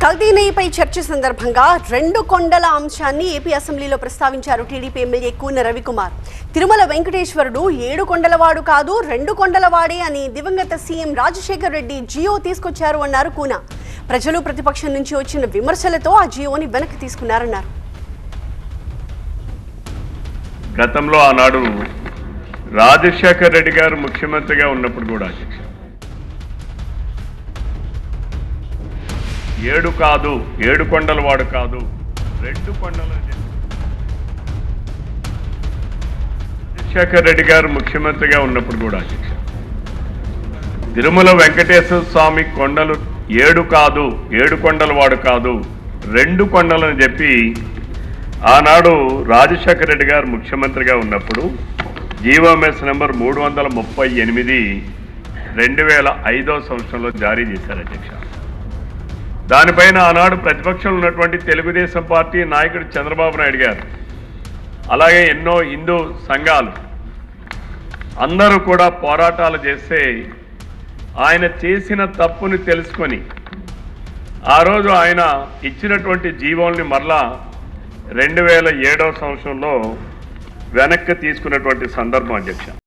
కల్తీనేయిపై చర్చ సందర్భంగా రెండు కొండల అంశాన్ని ఏపీ అసెంబ్లీలో ప్రస్తావించారు టీడీపీ ఎమ్మెల్యే కూన రవికుమార్. తిరుమల వెంకటేశ్వరుడు 7 కొండలవాడు కాదు 2 కొండలవాడే అని దివంగత సీఎం రాజశేఖర్ రెడ్డి జియో తీసుకొచ్చారు అన్నారు కూన. ప్రజలు ప్రతిపక్షం నుంచి వచ్చిన విమర్శలతో ఆ జియోని వెనక్కి తీసుకున్నారన్నారు. గతంలో ఆనాడు రాజశేఖర్ రెడ్డి గారు ముఖ్యమంత్రిగా ఉన్నప్పుడు కూడా 7 కాదు 7 కొండల వాడు కాదు 2 కొండలు రాజశేఖర్ రెడ్డి గారు ముఖ్యమంత్రిగా ఉన్నప్పుడు కూడా తిరుమల వెంకటేశ్వర స్వామి కొండలు 7 కాదు 7 కొండల వాడు కాదు 2 కొండలని చెప్పి ఆనాడు రాజశేఖర్ రెడ్డి గారు ముఖ్యమంత్రిగా ఉన్నప్పుడు జీవోఎంఎస్ నెంబర్ 338 2005 సంవత్సరంలో జారీ చేశారు అధ్యక్ష. దానిపైన ఆనాడు ప్రతిపక్షంలో ఉన్నటువంటి తెలుగుదేశం పార్టీ నాయకుడు చంద్రబాబు నాయుడు గారు అలాగే ఎన్నో హిందూ సంఘాలు అందరూ కూడా పోరాటాలు చేస్తే ఆయన చేసిన తప్పుని తెలుసుకొని ఆ రోజు ఆయన ఇచ్చినటువంటి జీవోల్ని మరలా 2007 సంవత్సరంలో వెనక్కి తీసుకున్నటువంటి సందర్భం అధ్యక్ష.